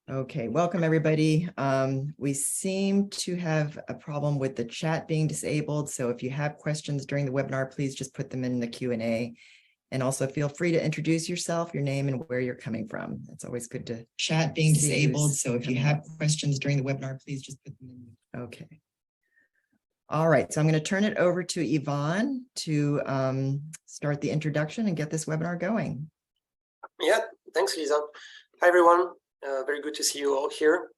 Okay, welcome everybody. We seem to have a problem with the chat being disabled. So if you have questions during the webinar, please just put them in the Q&A. And also feel free to introduce yourself, your name, and where you're coming from. It's always good to chat being disabled. So if you have questions during the webinar, please just put them in. Okay. All right, so I'm going to turn it over to Yvonne to start the introduction and get this webinar going. Yeah, thanks, Lisa. Hi, everyone. Very good to see you all here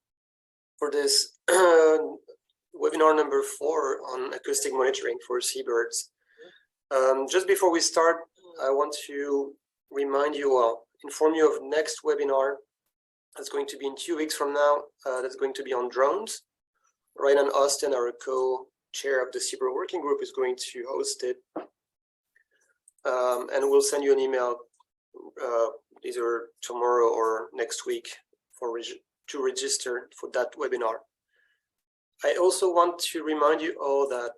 for this webinar number 4 on acoustic monitoring for seabirds. Just before we start, I want to remind you, inform you of next webinar that's going to be in 2 weeks from now. That's going to be on drones. Ryan Austin, our co-chair of the Seabird Working Group, is going to host it. And we'll send you an email either tomorrow or next week to register for that webinar. I also want to remind you all that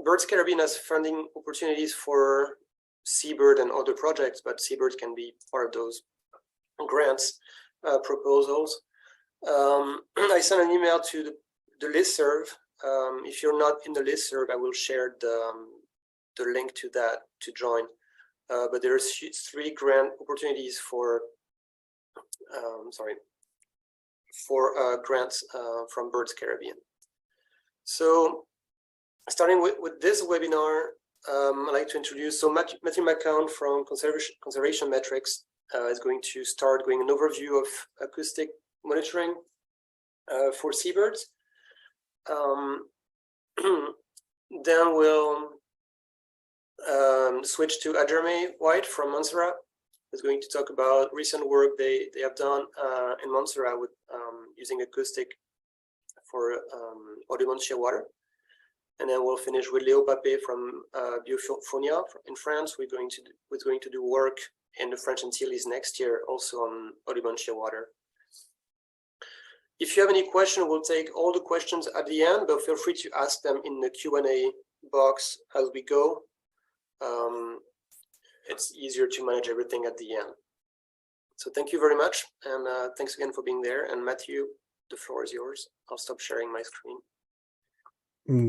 Birds Caribbean has funding opportunities for Seabird and other projects, but Seabird can be part of those grants proposals. I sent an email to the listserv. If you're not in the listserv, I will share the link to that to join. But there's 3 grant opportunities for grants from Birds Caribbean. So starting with this webinar, I'd like to introduce, Matthew McCown from Conservation Metrics is going to start going an overview of acoustic monitoring for seabirds. Then we'll switch to Adjermé White from Montserrat, who's going to talk about recent work they have done in Montserrat with using acoustic for Audubon Shearwater. And then we'll finish with Léo Papé from Biophonia in France. We're going to do work in the French Antilles next year, also on Audubon Shearwater. If you have any question, we'll take all the questions at the end, but feel free to ask them in the Q&A box as we go. It's easier to manage everything at the end. So thank you very much, and thanks again for being there. And Matthew, the floor is yours. I'll stop sharing my screen.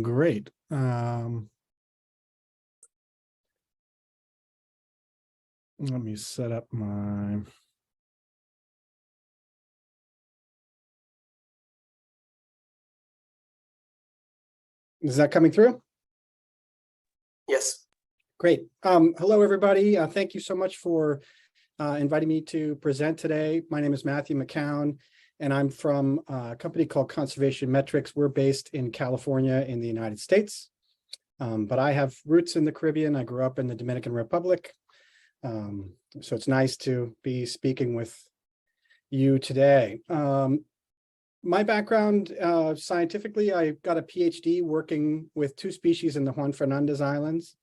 Great. Let me set up my... Is that coming through? Yes. Great. Hello, everybody. Thank you so much for inviting me to present today. My name is Matthew McCown, and I'm from a company called Conservation Metrics. We're based in California in the United States, but I have roots in the Caribbean. I grew up in the Dominican Republic. So it's nice to be speaking with you today. My background scientifically, I got a PhD working with 2 species in the Juan Fernandez Islands,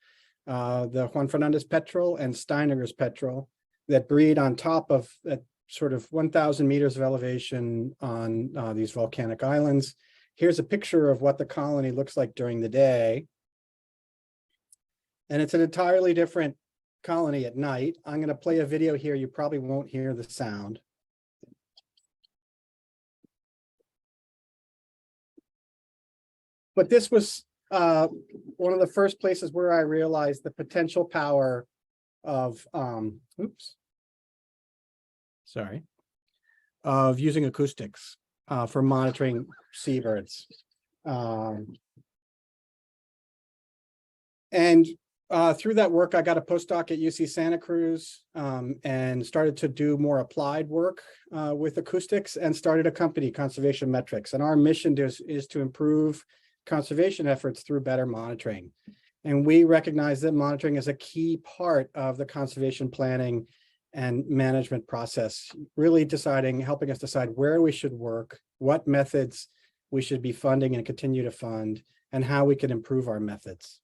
the Juan Fernandez petrel and Steineger's petrel, that breed on top of at sort of 1,000 meters of elevation on these volcanic islands. Here's a picture of what the colony looks like during the day. And it's an entirely different colony at night. I'm going to play a video here. You probably won't hear the sound. But this was one of the first places where I realized the potential power of, of using acoustics for monitoring seabirds. And through that work, I got a postdoc at UC Santa Cruz and started to do more applied work with acoustics and started a company, Conservation Metrics. And our mission is to improve conservation efforts through better monitoring. And we recognize that monitoring is a key part of the conservation planning and management process, really helping us decide where we should work, what methods we should be funding and continue to fund, and how we can improve our methods.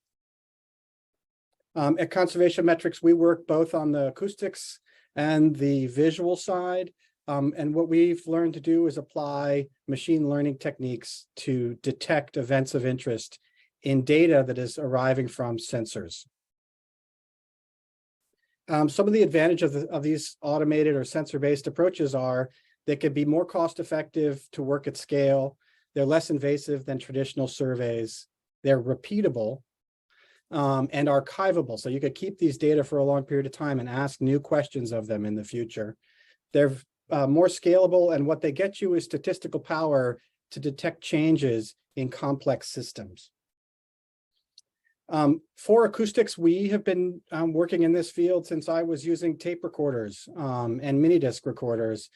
At Conservation Metrics, we work both on the acoustics and the visual side. And what we've learned to do is apply machine learning techniques to detect events of interest in data that is arriving from sensors. Some of the advantages of these automated or sensor-based approaches are They could be more cost effective to work at scale. They're less invasive than traditional surveys. They're repeatable and archivable. So you could keep these data for a long period of time and ask new questions of them in the future. They're more scalable, and what they get you is statistical power to detect changes in complex systems. For acoustics, we have been working in this field since I was using tape recorders and mini disc recorders.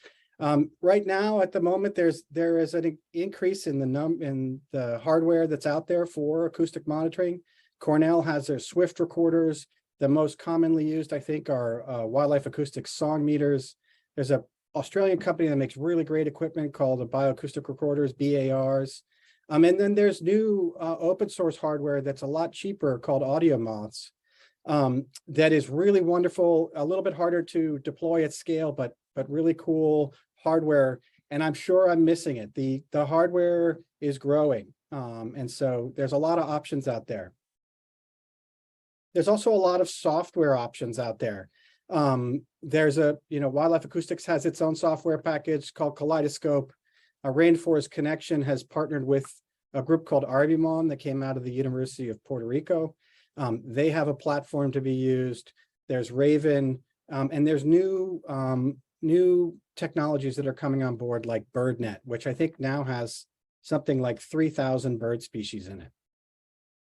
Right now, at the moment, there is an increase in the hardware that's out there for acoustic monitoring. Cornell has their Swift recorders. The most commonly used, I think, are Wildlife Acoustics song meters. There's an Australian company that makes really great equipment called the Bioacoustic Recorders, BARs. And then there's new open source hardware that's a lot cheaper called AudioMoths that is really wonderful, a little bit harder to deploy at scale, but really cool hardware. And I'm sure I'm missing it. The hardware is growing. And so there's a lot of options out there. There's also a lot of software options out there. There's Wildlife Acoustics has its own software package called Kaleidoscope. Rainforest Connection has partnered with a group called Arbimon that came out of the University of Puerto Rico. They have a platform to be used. There's Raven, and there's new technologies that are coming on board, like BirdNet, which I think now has something like 3,000 bird species in it.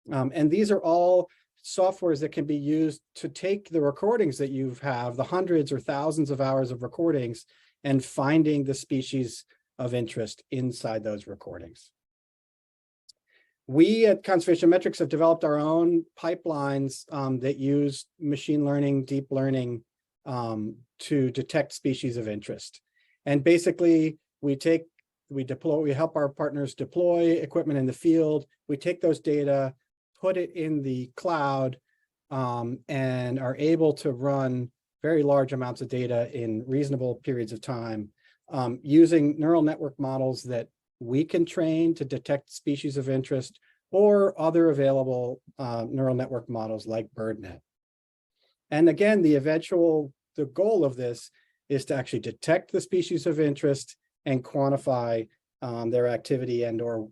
And these are all softwares that can be used to take the recordings that you have, the hundreds or thousands of hours of recordings, and finding the species of interest inside those recordings. We at Conservation Metrics have developed our own pipelines that use machine learning, deep learning to detect species of interest. And basically, we help our partners deploy equipment in the field. We take those data, put it in the cloud, and are able to run very large amounts of data in reasonable periods of time using neural network models that we can train to detect species of interest, or other available neural network models like BirdNet. And again, the goal of this is to actually detect the species of interest and quantify their activity and or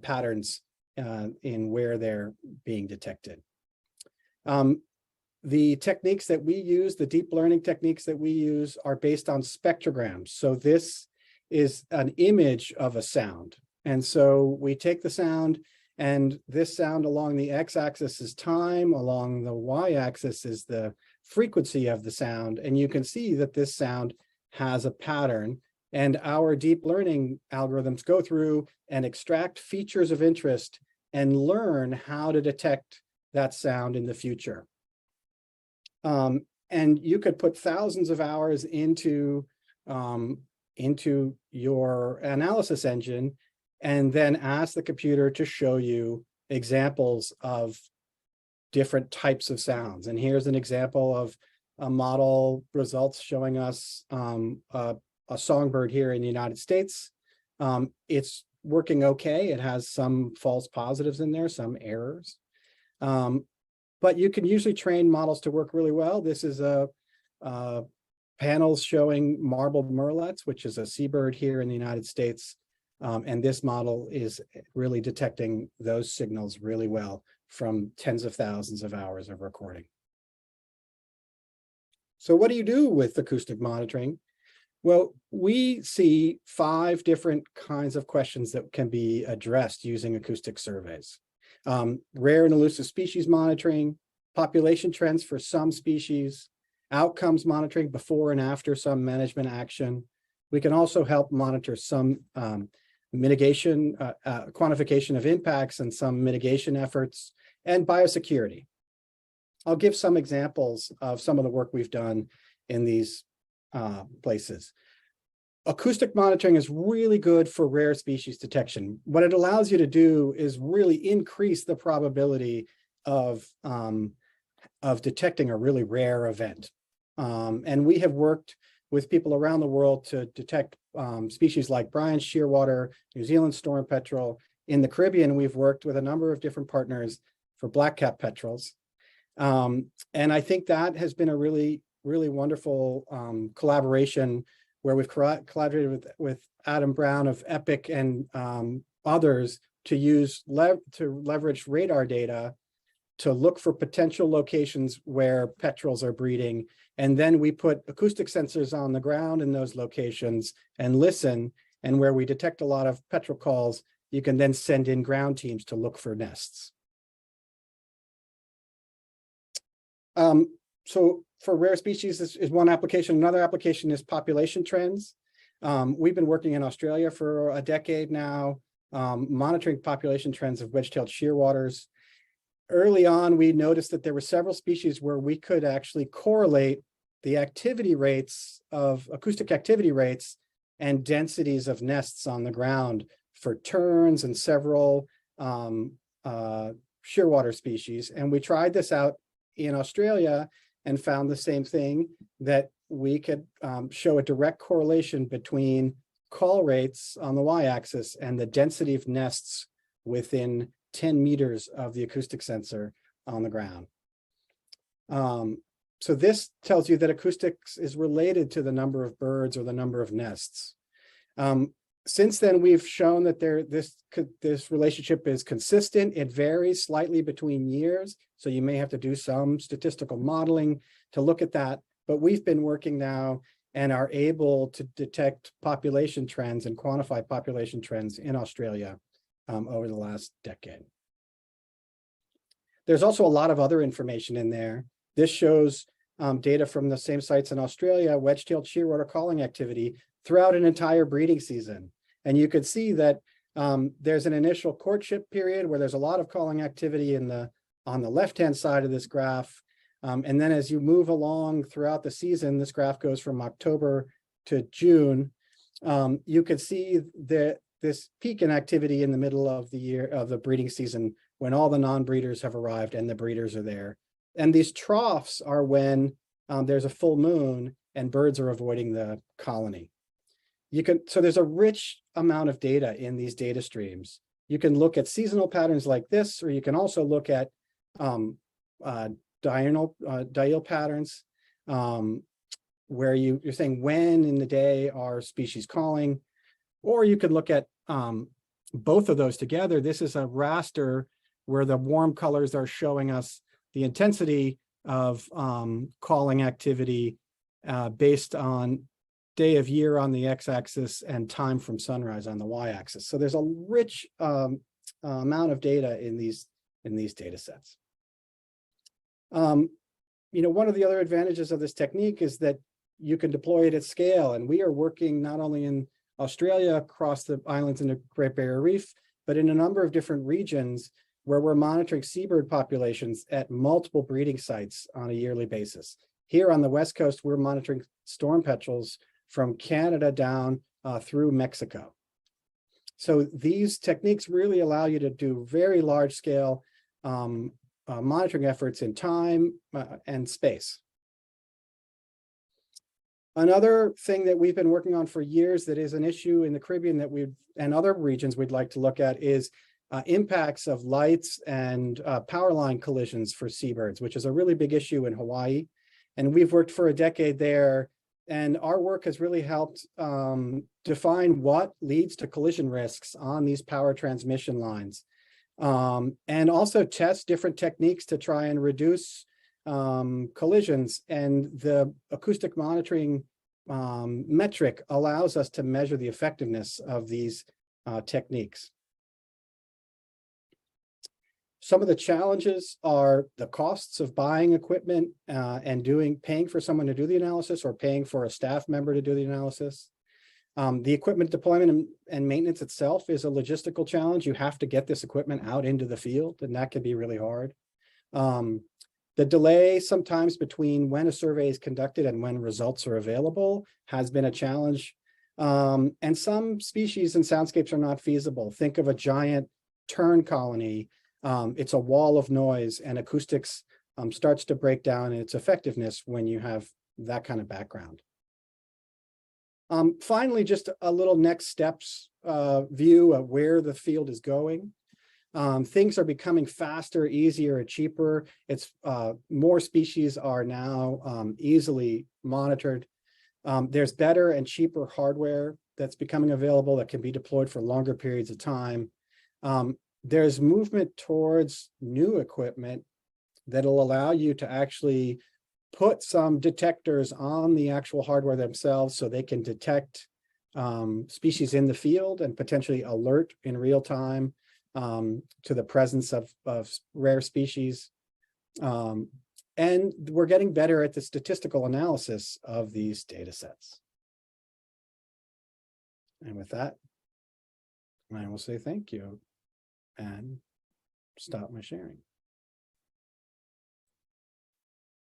patterns in where they're being detected. The techniques that we use, the deep learning techniques that we use, are based on spectrograms. So this is an image of a sound. And so we take the sound, and this sound along the x-axis is time, along the y-axis is the frequency of the sound. And you can see that this sound has a pattern. And our deep learning algorithms go through and extract features of interest and learn how to detect that sound in the future. And you could put thousands of hours into your analysis engine, and then ask the computer to show you examples of different types of sounds. And here's an example of a model results showing us a songbird here in the United States. It's working okay. It has some false positives in there, some errors. But you can usually train models to work really well. This is a panels showing marbled murrelets, which is a seabird here in the United States. And this model is really detecting those signals really well from tens of thousands of hours of recording. So what do you do with acoustic monitoring? Well, we see 5 different kinds of questions that can be addressed using acoustic surveys. Rare and elusive species monitoring, population trends for some species, outcomes monitoring before and after some management action. We can also help monitor some mitigation, quantification of impacts and some mitigation efforts, and biosecurity. I'll give some examples of some of the work we've done in these places. Acoustic monitoring is really good for rare species detection. What it allows you to do is really increase the probability of detecting a really rare event. And we have worked with people around the world to detect species like Bryan's shearwater, New Zealand storm petrel. In the Caribbean, we've worked with a number of different partners for black-capped petrels. And I think that has been a really, really wonderful collaboration where we've collaborated with Adam Brown of Epic and others to leverage radar data to look for potential locations where petrels are breeding. And then we put acoustic sensors on the ground in those locations and listen. And where we detect a lot of petrel calls, you can then send in ground teams to look for nests. So for rare species, this is one application. Another application is population trends. We've been working in Australia for a decade now, monitoring population trends of wedge-tailed shearwaters. Early on, we noticed that there were several species where we could actually correlate the activity rates of acoustic activity rates and densities of nests on the ground for terns and several shearwater species. And we tried this out in Australia and found the same thing, that we could show a direct correlation between call rates on the y-axis and the density of nests within 10 meters of the acoustic sensor on the ground. So this tells you that acoustics is related to the number of birds or the number of nests. Since then, we've shown that this relationship is consistent. It varies slightly between years, so you may have to do some statistical modeling to look at that. But we've been working now and are able to detect population trends and quantify population trends in Australia over the last decade. There's also a lot of other information in there. This shows data from the same sites in Australia, wedge-tailed shearwater calling activity throughout an entire breeding season. And you could see that there's an initial courtship period where there's a lot of calling activity on the left-hand side of this graph. And then as you move along throughout the season, this graph goes from October to June. You could see that this peak in activity in the middle of the year of the breeding season when all the non-breeders have arrived and the breeders are there. And these troughs are when there's a full moon and birds are avoiding the colony. So there's a rich amount of data in these data streams. You can look at seasonal patterns like this, or you can also look at diurnal patterns, where you're saying when in the day are species calling, or you could look at both of those together. This is a raster where the warm colors are showing us the intensity of calling activity based on day of year on the x-axis and time from sunrise on the y-axis. So there's a rich amount of data in these data sets. One of the other advantages of this technique is that you can deploy it at scale. And we are working not only in Australia across the islands in the Great Barrier Reef, but in a number of different regions where we're monitoring seabird populations at multiple breeding sites on a yearly basis. Here on the West Coast, we're monitoring storm petrels from Canada down through Mexico. So these techniques really allow you to do very large scale monitoring efforts in time and space. Another thing that we've been working on for years that is an issue in the Caribbean that and other regions we'd like to look at is impacts of lights and power line collisions for seabirds, which is a really big issue in Hawaii. And we've worked for a decade there, and our work has really helped define what leads to collision risks on these power transmission lines. And also test different techniques to try and reduce collisions. And the acoustic monitoring metric allows us to measure the effectiveness of these techniques. Some of the challenges are the costs of buying equipment and paying for someone to do the analysis or paying for a staff member to do the analysis. The equipment deployment and maintenance itself is a logistical challenge. You have to get this equipment out into the field, and that can be really hard. The delay sometimes between when a survey is conducted and when results are available has been a challenge. And some species and soundscapes are not feasible. Think of a giant tern colony. It's a wall of noise, and acoustics starts to break down in its effectiveness when you have that kind of background. Finally, just a little next steps view of where the field is going. Things are becoming faster, easier, and cheaper. More species are now easily monitored. There's better and cheaper hardware that's becoming available that can be deployed for longer periods of time. There's movement towards new equipment that'll allow you to actually put some detectors on the actual hardware themselves so they can detect species in the field and potentially alert in real time to the presence of rare species. And we're getting better at the statistical analysis of these data sets. And with that, I will say thank you and stop my sharing.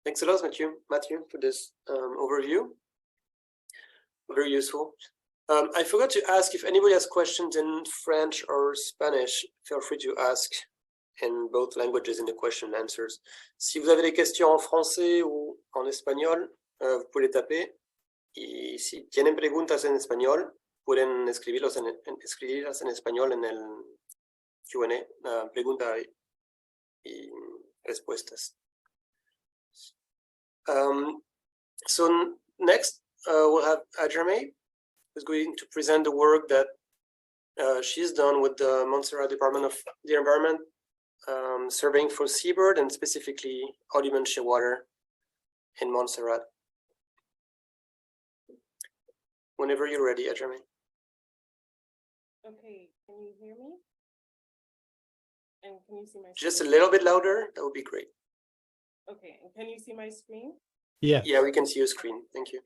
Thanks a lot, Matthew, for this overview. Very useful. I forgot to ask if anybody has questions in French or Spanish. Feel free to ask in both languages in the question and answers. Si vous avez des questions en français ou en español, vous pouvez les taper. Y si tienen preguntas en español, pueden escribirlas en español en el Q&A, pregunta y respuestas. So next, we'll have Ajame, who's going to present the work that she's done with the Montserrat Department of the Environment, surveying for seabird and specifically Audubon shearwater in Montserrat. Whenever you're ready, Ajame. Okay, can you hear me? And can you see my screen? Just a little bit louder, that would be great. Okay, and can you see my screen? Yeah. Yeah, we can see your screen. Thank you.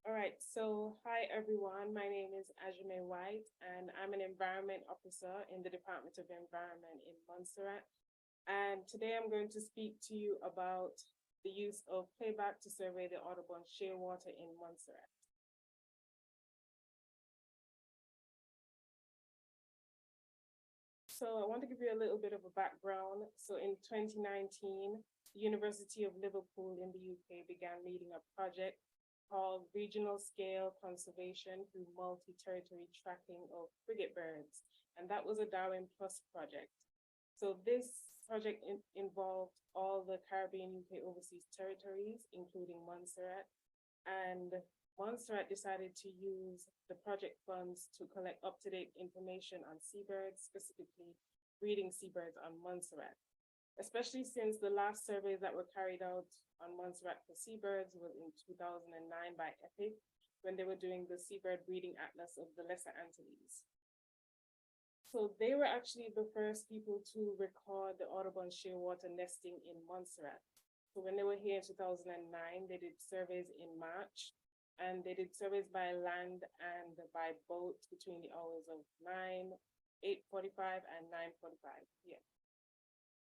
All right, so hi everyone. My name is Ajame White, and I'm an environment officer in the Department of Environment in Montserrat. And today I'm going to speak to you about the use of playback to survey the Audubon shearwater in Montserrat. So I want to give you a little bit of a background. So in 2019, the University of Liverpool in the UK began leading a project called Regional Scale Conservation through Multi-Territory Tracking of Frigate Birds. And that was a Darwin Plus project. So this project involved all the Caribbean UK overseas territories, including Montserrat. And Montserrat decided to use the project funds to collect up-to-date information on seabirds, specifically breeding seabirds on Montserrat. Especially since the last surveys that were carried out on Montserrat for seabirds was in 2009 by EPIC, when they were doing the Seabird Breeding Atlas of the Lesser Antilles. So they were actually the first people to record the Audubon shearwater nesting in Montserrat. So when they were here in 2009, they did surveys in March, and they did surveys by land and by boat between the hours of 8:45 and 9:45 p.m.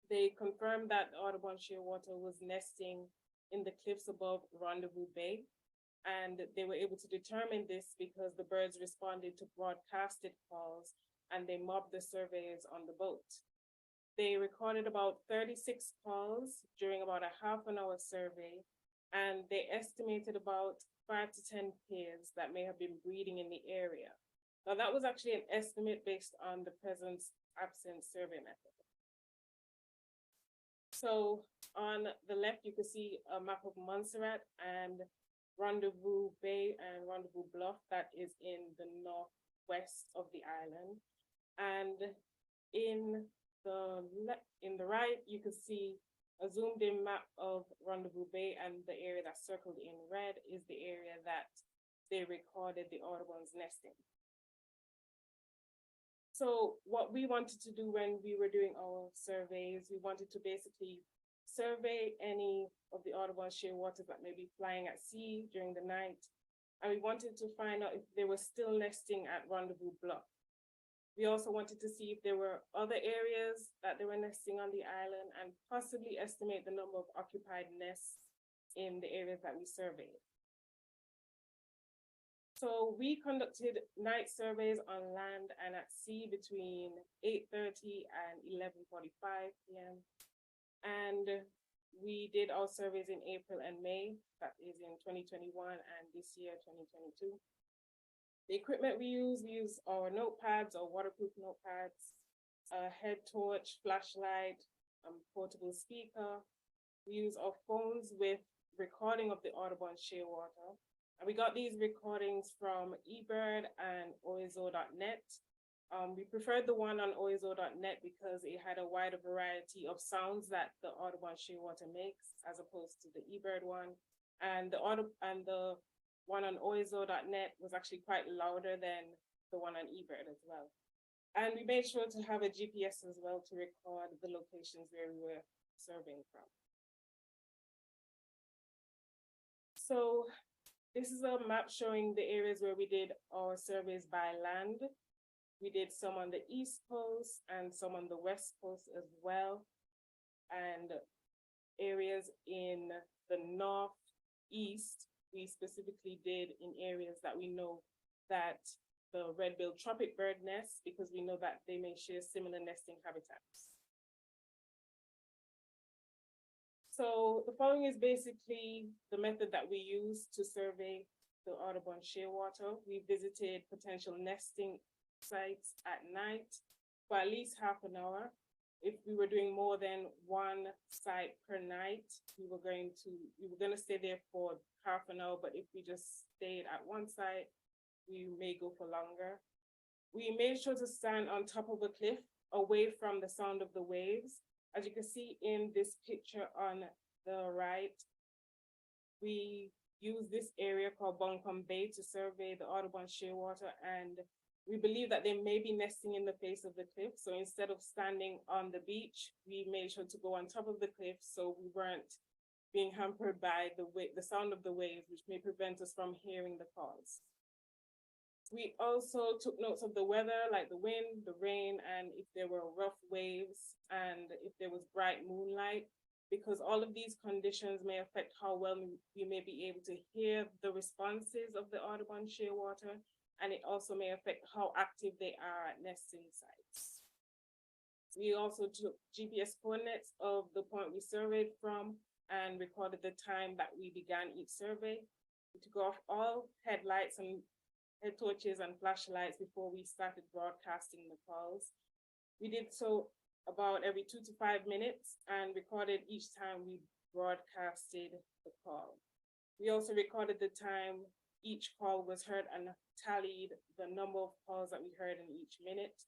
They confirmed that the Audubon shearwater was nesting in the cliffs above Rendezvous Bay. And they were able to determine this because the birds responded to broadcasted calls and they mobbed the surveyors on the boat. They recorded about 36 calls during about a half-an-hour survey, and they estimated about 5 to 10 pairs that may have been breeding in the area. Now that was actually an estimate based on the presence-absence survey method. So on the left, you can see a map of Montserrat and Rendezvous Bay and Rendezvous Bluff that is in the northwest of the island. And in the right, you can see a zoomed in map of Rendezvous Bay, and the area that's circled in red is the area that they recorded the Audubon's nesting. So what we wanted to do when we were doing our surveys, we wanted to basically survey any of the Audubon shearwaters that may be flying at sea during the night. And we wanted to find out if they were still nesting at Rendezvous Bluff. We also wanted to see if there were other areas that they were nesting on the island and possibly estimate the number of occupied nests in the areas that we surveyed. So we conducted night surveys on land and at sea between 8:30 and 11:45 p.m. And we did our surveys in April and May, that is in 2021 and this year, 2022. The equipment we use our notepads or waterproof notepads, a head torch, flashlight, portable speaker. We use our phones with recording of the Audubon shearwater, And we got these recordings from eBird and oizo.net. We preferred the one on oizo.net because it had a wider variety of sounds that the Audubon Shearwater makes as opposed to the eBird one. And the one on oizo.net was actually quite louder than the one on eBird as well. And we made sure to have a GPS as well to record the locations where we were surveying from. So this is a map showing the areas where we did our surveys by land. We did some on the East Coast and some on the West Coast as well. And areas in the Northeast, we specifically did in areas that we know that the red-billed tropic bird nests, because we know that they may share similar nesting habitats. So the following is basically the method that we use to survey the Audubon Shearwater. We visited potential nesting sites at night for at least half an hour. If we were doing more than one site per night, we were going to stay there for half an hour, but if we just stayed at one site, we may go for longer. We made sure to stand on top of a cliff away from the sound of the waves. As you can see in this picture on the right, we use this area called Buncombe Bay to survey the Audubon Shearwater, and we believe that they may be nesting in the face of the cliff. So instead of standing on the beach, we made sure to go on top of the cliff so we weren't being hampered by the sound of the waves, which may prevent us from hearing the calls. We also took notes of the weather, like the wind, the rain, and if there were rough waves and if there was bright moonlight, because all of these conditions may affect how well we may be able to hear the responses of the Audubon Shearwater, and it also may affect how active they are at nesting sites. We also took GPS coordinates of the point we surveyed from and recorded the time that we began each survey. We took off all headlights and head torches and flashlights before we started broadcasting the calls. We did so about every 2 to 5 minutes and recorded each time we broadcasted the call. We also recorded the time each call was heard and tallied the number of calls that we heard in each minute.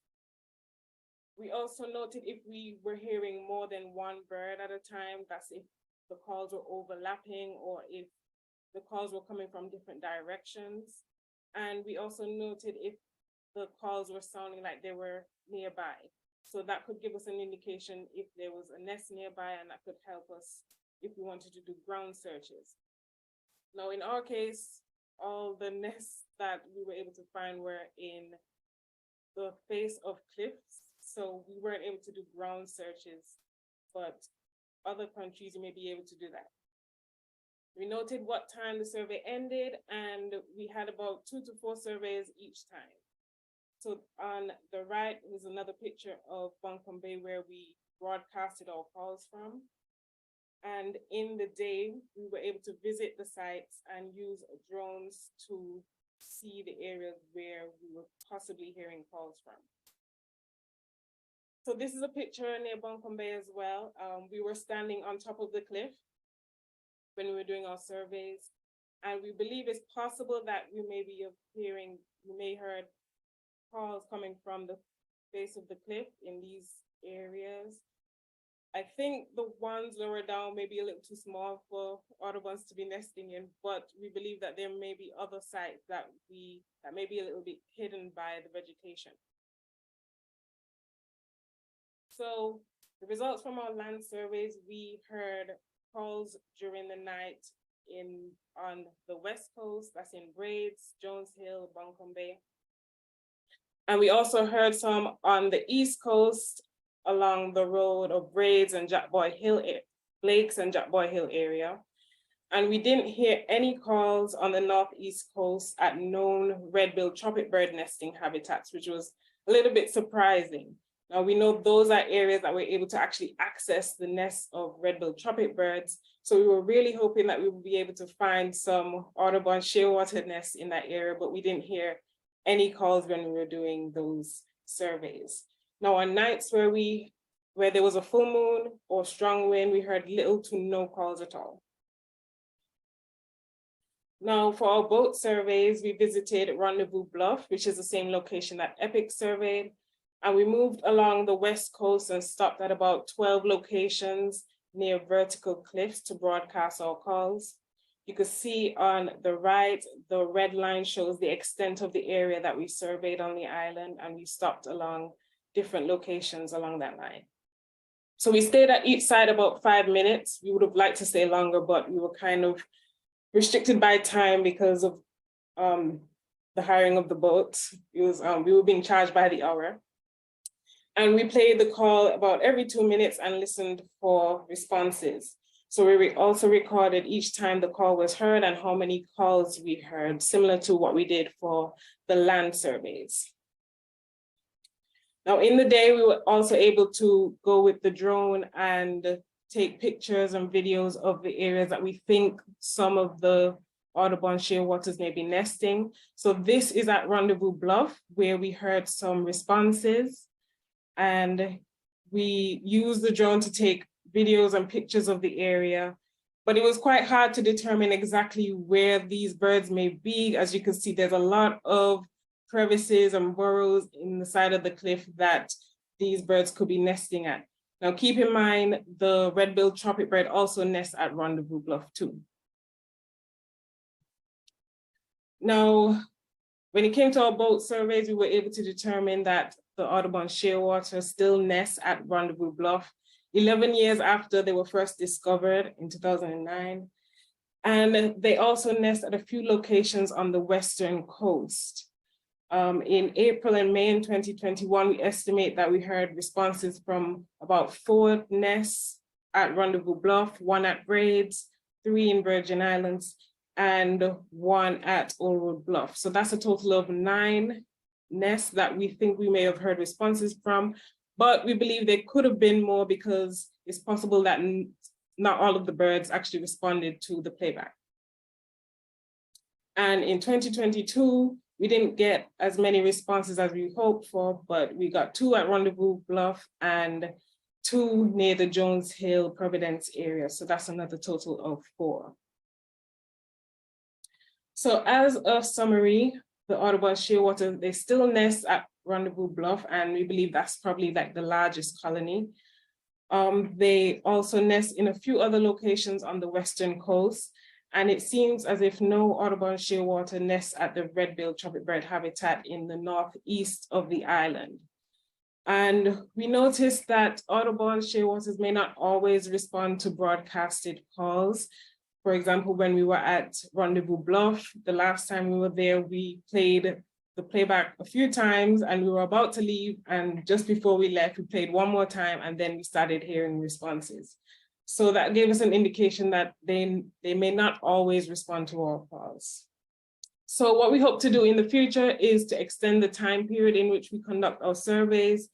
We also noted if we were hearing more than one bird at a time, that's if the calls were overlapping or if the calls were coming from different directions. And we also noted if the calls were sounding like they were nearby. So that could give us an indication if there was a nest nearby, and that could help us if we wanted to do ground searches. Now, in our case, all the nests that we were able to find were in the face of cliffs. So we weren't able to do ground searches, but other countries may be able to do that. We noted what time the survey ended, and we had about 2 to 4 surveys each time. So on the right is another picture of Buncombe Bay where we broadcasted our calls from. And in the day, we were able to visit the sites and use drones to see the areas where we were possibly hearing calls from. So this is a picture near Buncombe Bay as well. We were standing on top of the cliff when we were doing our surveys. And we believe it's possible that we may heard calls coming from the face of the cliff in these areas. I think the ones lower down may be a little too small for Audubons to be nesting in, but we believe that there may be other sites that may be a little bit hidden by the vegetation. So the results from our land surveys, we heard calls during the night on the West Coast, that's in Braids, Jones Hill, Buncombe Bay. And we also heard some on the East Coast along the road of Braids and Jackboy Hill, Lakes and Jackboy Hill area. And we didn't hear any calls on the Northeast Coast at known red-billed tropic bird nesting habitats, which was a little bit surprising. Now we know those are areas that we're able to actually access the nests of red-billed tropic birds. So we were really hoping that we would be able to find some Audubon shearwater nests in that area, but we didn't hear any calls when we were doing those surveys. Now on nights where there was a full moon or strong wind, we heard little to no calls at all. Now, for our boat surveys, we visited Rendezvous Bluff, which is the same location that EPIC surveyed. And we moved along the west coast and stopped at about 12 locations near vertical cliffs to broadcast our calls. You can see on the right, the red line shows the extent of the area that we surveyed on the island, and we stopped along different locations along that line. So we stayed at each side about 5 minutes. We would have liked to stay longer, but we were kind of restricted by time because of the hiring of the boats. It was, we were being charged by the hour. And we played the call about every 2 minutes and listened for responses. So we also recorded each time the call was heard and how many calls we heard, similar to what we did for the land surveys. Now, in the day, we were also able to go with the drone and take pictures and videos of the areas that we think some of the Audubon shearwaters may be nesting. So this is at Rendezvous Bluff, where we heard some responses. And we used the drone to take videos and pictures of the area, but it was quite hard to determine exactly where these birds may be. As you can see, there's a lot of crevices and burrows in the side of the cliff that these birds could be nesting at. Now, keep in mind, the red-billed tropic bird also nests at Rendezvous Bluff too. Now, when it came to our boat surveys, we were able to determine that the Audubon shearwater still nests at Rendezvous Bluff 11 years after they were first discovered in 2009. And they also nest at a few locations on the western coast. In April and May in 2021, we estimate that we heard responses from about 4 nests at Rendezvous Bluff, 1 at Braids, 3 in Virgin Islands, and 1 at Old Road Bluff. So that's a total of 9 nests that we think we may have heard responses from, but we believe there could have been more because it's possible that not all of the birds actually responded to the playback. And in 2022, we didn't get as many responses as we hoped for, but we got 2 at Rendezvous Bluff and 2 near the Jones Hill, Providence area. So that's another total of 4. So as a summary, the Audubon shearwater, they still nest at Rendezvous Bluff, and we believe that's probably like the largest colony. They also nest in a few other locations on the western coast, and it seems as if no Audubon shearwater nests at the red-billed tropic bird habitat in the northeast of the island. And we noticed that Audubon shearwaters may not always respond to broadcasted calls. For example, when we were at Rendezvous Bluff, the last time we were there, we played the playback a few times and we were about to leave. And just before we left, we played one more time and then we started hearing responses. So that gave us an indication that they may not always respond to our calls. So what we hope to do in the future is to extend the time period in which we conduct our surveys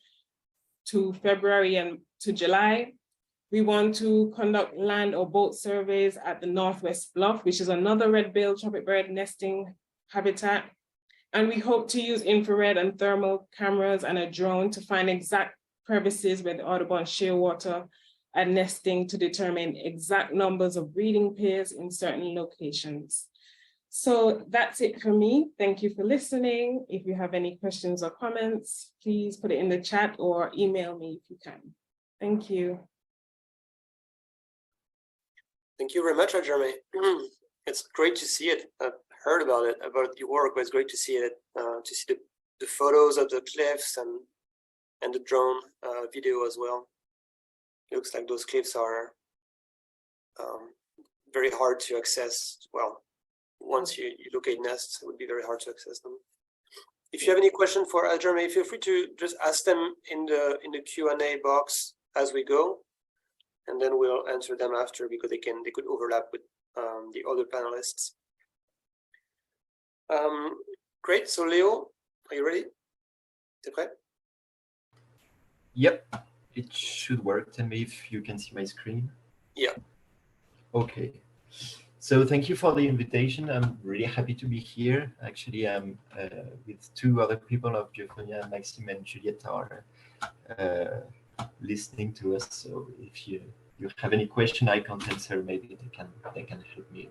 to February and to July. We want to conduct land or boat surveys at the Northwest Bluff, which is another red-billed tropic bird nesting habitat. And we hope to use infrared and thermal cameras and a drone to find exact crevices where the Audubon shearwater are nesting to determine exact numbers of breeding pairs in certain locations. So that's it for me. Thank you for listening. If you have any questions or comments, please put it in the chat or email me if you can. Thank you. Thank you very much, Jeremy. It's great to see it. I've heard about it, about your work, but it's great to see it, to see the photos of the cliffs and the drone video as well. It looks like those cliffs are very hard to access. Well, once you locate nests, it would be very hard to access them. If you have any question for Jeremy, feel free to just ask them in the Q&A box as we go. And then we'll answer them after because they could overlap with the other panelists. Great. So Leo, are you ready? Okay. Yep, it should work. Tell me if you can see my screen. Yeah. Okay. So thank you for the invitation. I'm really happy to be here. Actually, I'm with 2 other people of Geophonia, Maxime and Juliette are listening to us. So if you have any question I can't answer, maybe they can help me.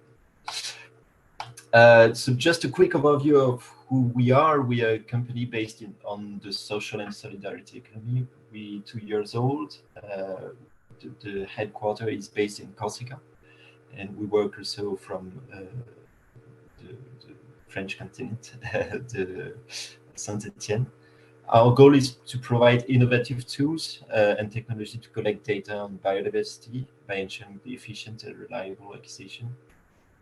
So just a quick overview of who we are. We are a company based on the social and solidarity economy. We 2 years old. The headquarters is based in Corsica, and we work also from the French continent, the Saint-Etienne. Our goal is to provide innovative tools and technology to collect data on biodiversity by ensuring the efficient and reliable acquisition,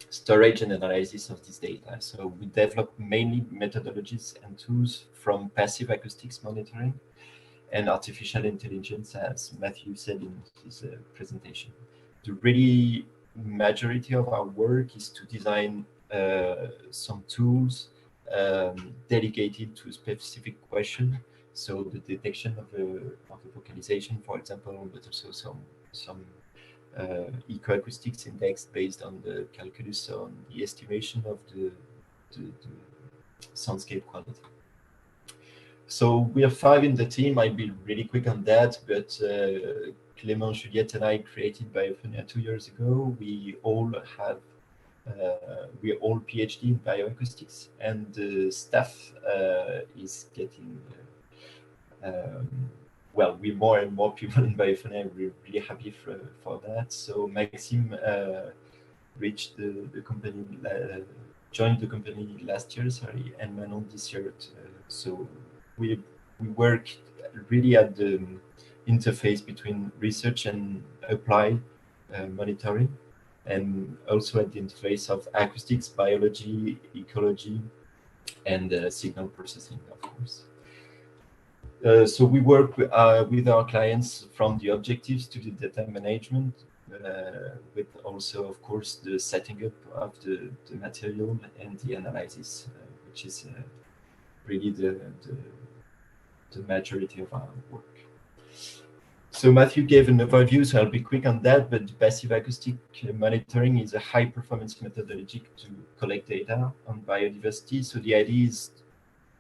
storage, and analysis of this data. So we develop mainly methodologies and tools from passive acoustics monitoring and artificial intelligence, as Matthew said in his presentation. The really majority of our work is to design some tools dedicated to a specific question. So the detection of a vocalization, for example, but also some ecoacoustics index based on the calculus on the estimation of the soundscape quality. So we are 5 in the team. I'll be really quick on that, but Clément, Juliette, and I created Biophonia 2 years ago. We all have we're all PhD in bioacoustics, and the staff is getting well, we're more and more people in Biophonia. We're really happy for that. So Maxime reached the company, joined the company last year, sorry, and Manon this year. So we work really at the interface between research and applied monitoring, and also at the interface of acoustics, biology, ecology, and signal processing, of course. So we work with our clients from the objectives to the data management, with also, of course, the setting up of the material and the analysis, which is really the majority of our work. So Matthew gave an overview, so I'll be quick on that, but passive acoustic monitoring is a high-performance methodology to collect data on biodiversity. So the idea is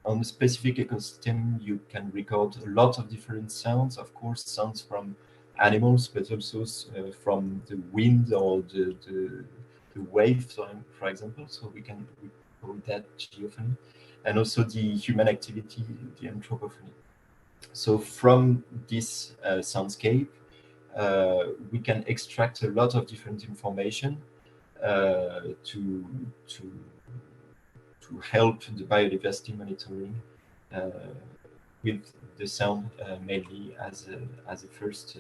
on a specific ecosystem, you can record a lot of different sounds, of course, sounds from animals, but also from the wind or the waves, for example. So we call that geophony, and also the human activity, the anthropophony. So from this soundscape, we can extract a lot of different information to help the biodiversity monitoring with the sound mainly as a first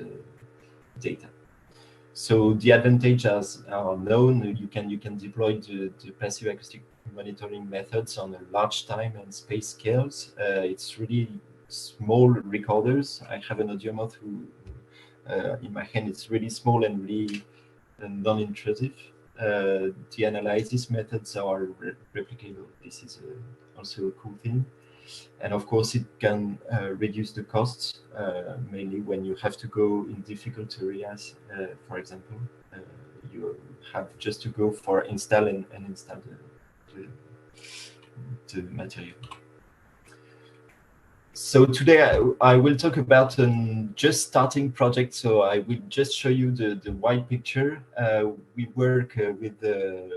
data. So the advantages are known. You can deploy the passive acoustic monitoring methods on a large time and space scales. It's really small recorders. I have an audiomoth in my hand. It's really small and really non-intrusive. The analysis methods are replicable. This is also a cool thing. And of course, it can reduce the costs, mainly when you have to go in difficult areas. For example, you have just to go for install and install the material. So today I will talk about a just starting project. So I will just show you the wide picture. We work with the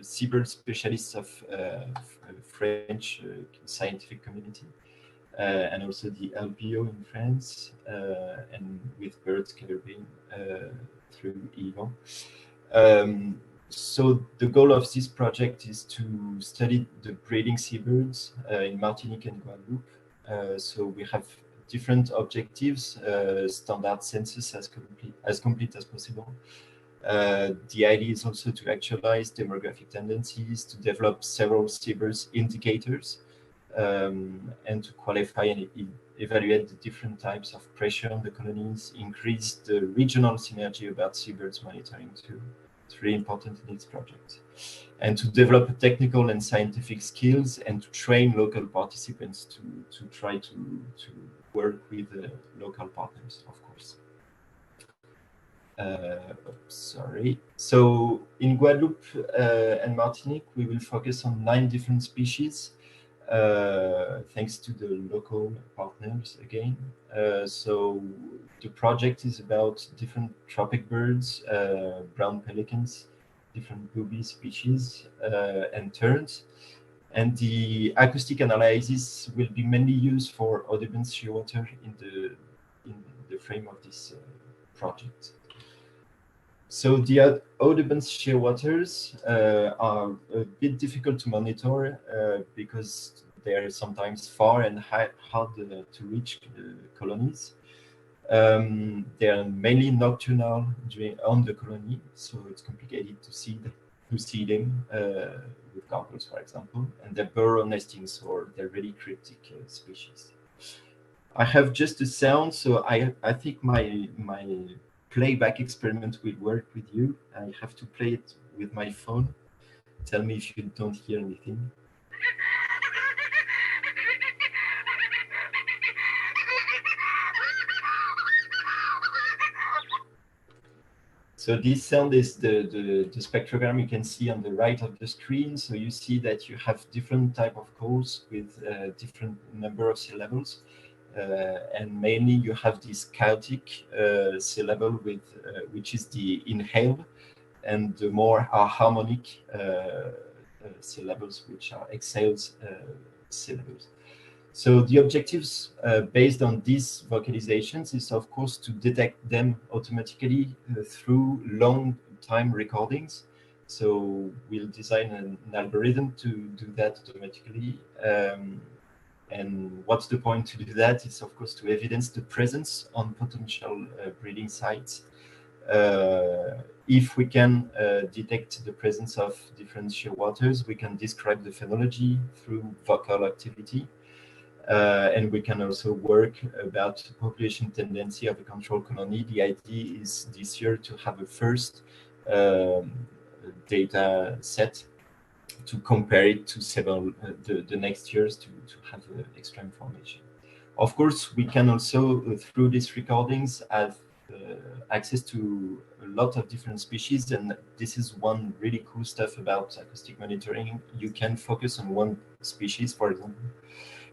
seabird specialists of French scientific community, and also the LPO in France, and with Birds Caribbean through Yvan. So the goal of this project is to study the breeding seabirds in Martinique and Guadeloupe. So we have different objectives, standard census as complete as possible. The idea is also to actualize demographic tendencies, to develop several seabirds indicators, and to qualify and evaluate the different types of pressure on the colonies, increase the regional synergy about seabirds monitoring too. It's really important in this project. And to develop technical and scientific skills and to train local participants to try to work with local partners, of course. Sorry. So in Guadeloupe and Martinique, we will focus on 9 different species, thanks to the local partners again. So the project is about different tropic birds, brown pelicans, different booby species and terns. And the acoustic analysis will be mainly used for Audubon's shearwater in the frame of this project. So the Audubon's shearwaters are a bit difficult to monitor because they are sometimes far and hard to reach colonies. They are mainly nocturnal on the colony, so it's complicated to see them with goggles, for example, and they're burrow nestings, or they're really cryptic species. I have just a sound, so I think my playback experiment will work with you. I have to play it with my phone. Tell me if you don't hear anything. So this sound is the spectrogram you can see on the right of the screen. So you see that you have different type of calls with different number of syllables. And mainly you have this chaotic syllable with which is the inhale, and the more harmonic syllables, which are exhales syllables. So the objectives based on these vocalizations is, of course, to detect them automatically through long time recordings. So we'll design an algorithm to do that automatically. And what's the point to do that? It's, of course, to evidence the presence on potential breeding sites. If we can detect the presence of different shearwaters, we can describe the phenology through vocal activity. And we can also work about population tendency of a control colony. The idea is this year to have a first data set to compare it to several the next years to have extra information. Of course, we can also, through these recordings, have access to a lot of different species, and this is one really cool stuff about acoustic monitoring. You can focus on one species, for example,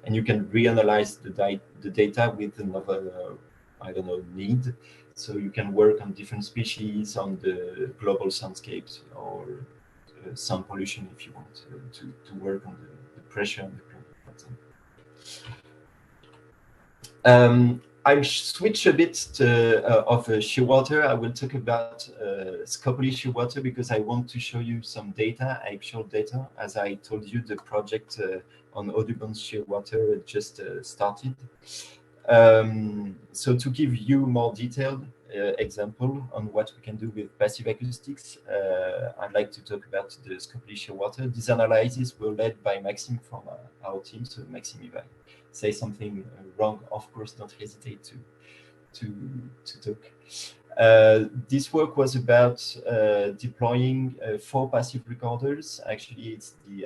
and you can reanalyze the data with another, I don't know, need. So you can work on different species, on the global soundscapes, or sound pollution if you want to work on the pressure on the ground, for example. I'll switch a bit of shearwater. I will talk about Scopely shearwater because I want to show you some data, actual data. As I told you, the project on Audubon's shearwater just started. So to give you more detailed example on what we can do with passive acoustics, I'd like to talk about the Scopely shearwater. These analyses were led by Maxime from our team. So Maxime, if I say something wrong, of course, don't hesitate to talk. This work was about deploying 4 passive recorders. Actually, it's the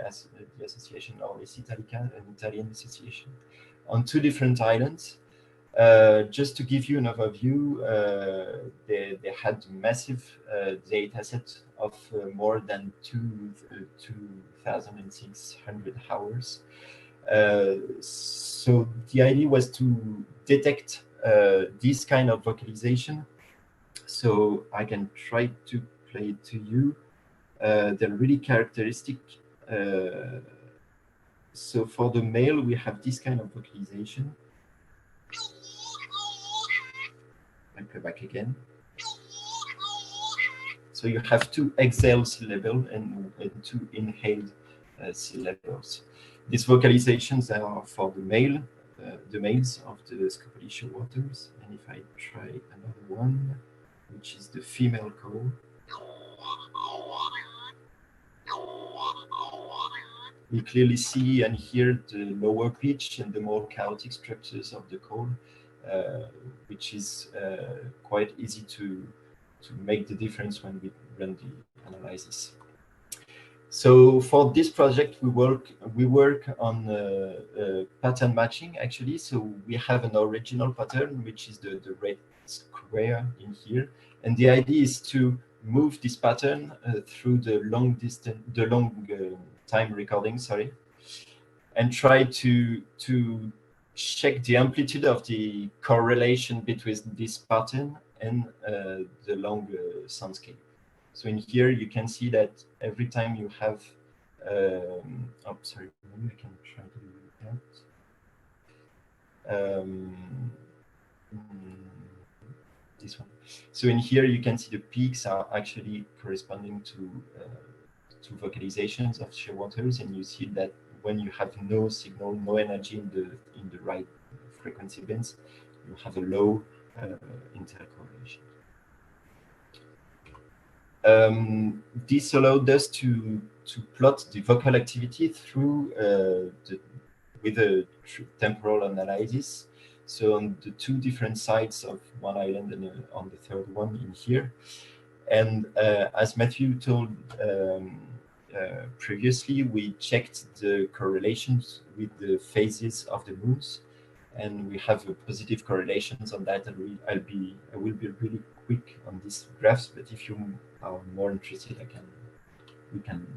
association Orlis Italica, an Italian association, on 2 different islands. Just to give you an overview, they had massive data set of more than 2,600 hours. So the idea was to detect this kind of vocalization. So I can try to play it to you. They're really characteristic. So for the male, we have this kind of vocalization. I go back again. So you have 2 exhale syllables and 2 inhaled syllables. These vocalizations are for the males of the Scopely shearwaters. And if I try another one, which is the female call, we clearly see and hear the lower pitch and the more chaotic structures of the call, which is quite easy to make the difference when we run the analysis. So for this project, we work on pattern matching, actually. So we have an original pattern, which is the red square in here, and the idea is to move this pattern through the long time recording, and try to check the amplitude of the correlation between this pattern and the long soundscape. So in here, you can see that every time you have, oh, sorry, maybe I can try to do that. This one. So in here, you can see the peaks are actually corresponding to vocalizations of shearwaters, and you see that when you have no signal, no energy in the right frequency bands, you have a low intercorrelation. This allowed us to plot the vocal activity through with a temporal analysis. So on the two different sides of one island and on the third one in here. And as Matthew told previously, we checked the correlations with the phases of the moons, and we have positive correlations on that. And I will be really quick on these graphs, but if you are more interested, we can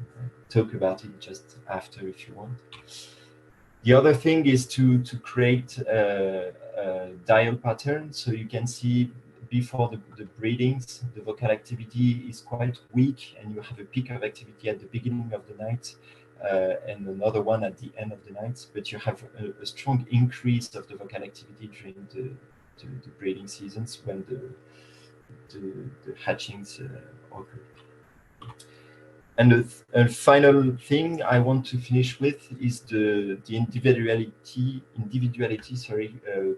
talk about it just after if you want. The other thing is to create a dial pattern, so you can see before the breedings, the vocal activity is quite weak, and you have a peak of activity at the beginning of the night and another one at the end of the night, but you have a strong increase of the vocal activity during the breeding seasons when the hatchings occur. And a final thing I want to finish with is the individuality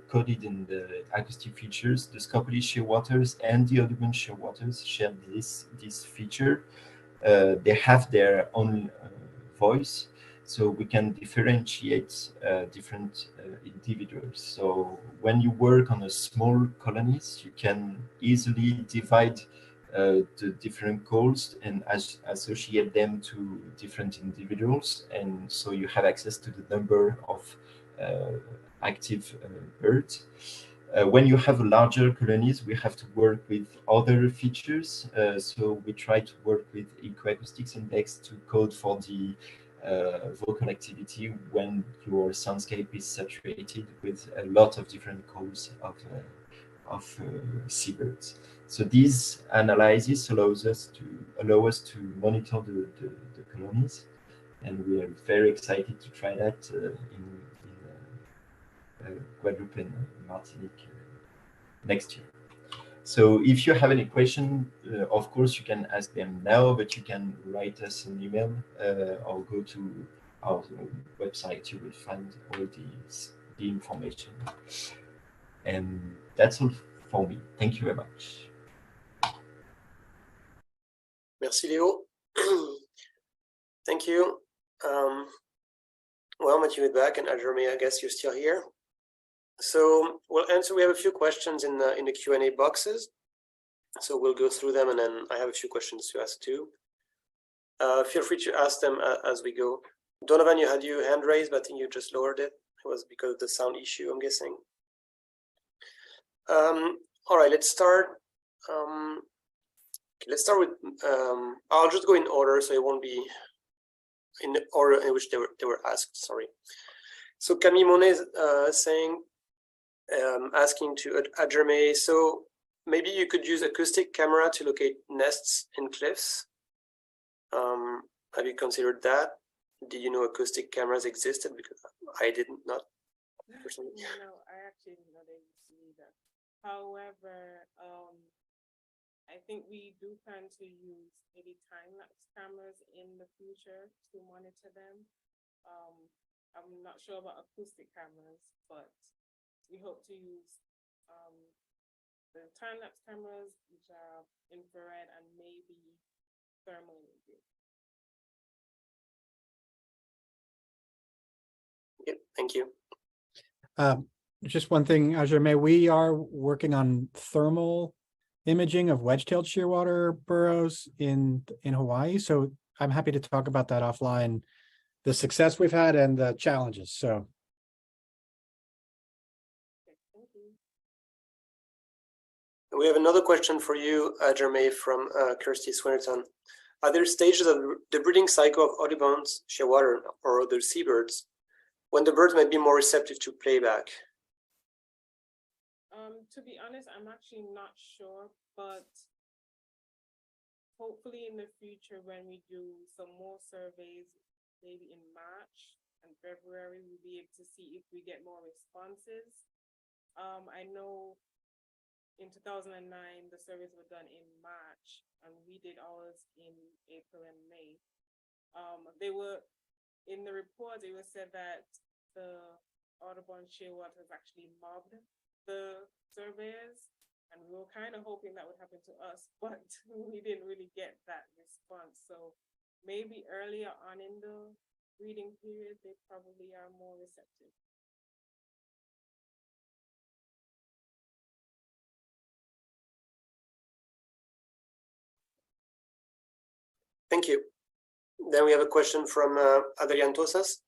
coded in the acoustic features. The Scopely shearwaters and the Audubon shearwaters share this feature. They have their own voice, so we can differentiate different individuals. So when you work on a small colonies, you can easily divide the different calls and associate them to different individuals, and so you have access to the number of active birds. When you have larger colonies, we have to work with other features. So we try to work with ecoacoustics index to code for the vocal activity when your soundscape is saturated with a lot of different calls of seabirds. So this analysis allows us to monitor the colonies, and we are very excited to try that in Guadeloupe and Martinique next year. So if you have any question, of course you can ask them now, but you can write us an email or go to our website. You will find all the information. And that's all for me. Thank you very much. Merci, Léo. Thank you. Well, Matthew is back, and Jeremy, I guess you're still here. So we'll answer. We have a few questions in the Q&A boxes, so we'll go through them, and then I have a few questions to ask too. Feel free to ask them as we go. Donovan, you had your hand raised, but I think you just lowered it. It was because of the sound issue, I'm guessing. All right, let's start. Let's start with. I'll just go in order, so it won't be in the order in which they were asked. Sorry. So Camille Monet is saying, asking to Adjerme, so maybe you could use acoustic camera to locate nests in cliffs. Have you considered that? Did you know acoustic cameras existed? Because I didn't not. Personally. No, I actually didn't know they used to do that. However, I think we do plan to use maybe time-lapse cameras in the future to monitor them. I'm not sure about acoustic cameras, but we hope to use the time-lapse cameras, which are infrared and maybe thermal imaging. Yep, thank you. Just one thing, Adjerme, we are working on thermal imaging of wedge-tailed shearwater burrows in Hawaii. So I'm happy to talk about that offline, the success we've had and the challenges. So. Thank you. We have another question for you, Adjerme, from Kirsty Swinnerton. Are there stages of the breeding cycle of Audubon's shearwater or other seabirds when the birds might be more receptive to playback? To be honest, I'm actually not sure, but hopefully in the future, when we do some more surveys, maybe in March and February, we'll be able to see if we get more responses. I know in 2009, the surveys were done in March, and we did ours in April and May. They were, in the report, it was said that the Audubon Shearwater has actually mobbed the surveyors, and we were kind of hoping that would happen to us, but we didn't really get that response. So maybe earlier on in the breeding period, they probably are more receptive. Thank you. Then we have a question from Adrian Tosas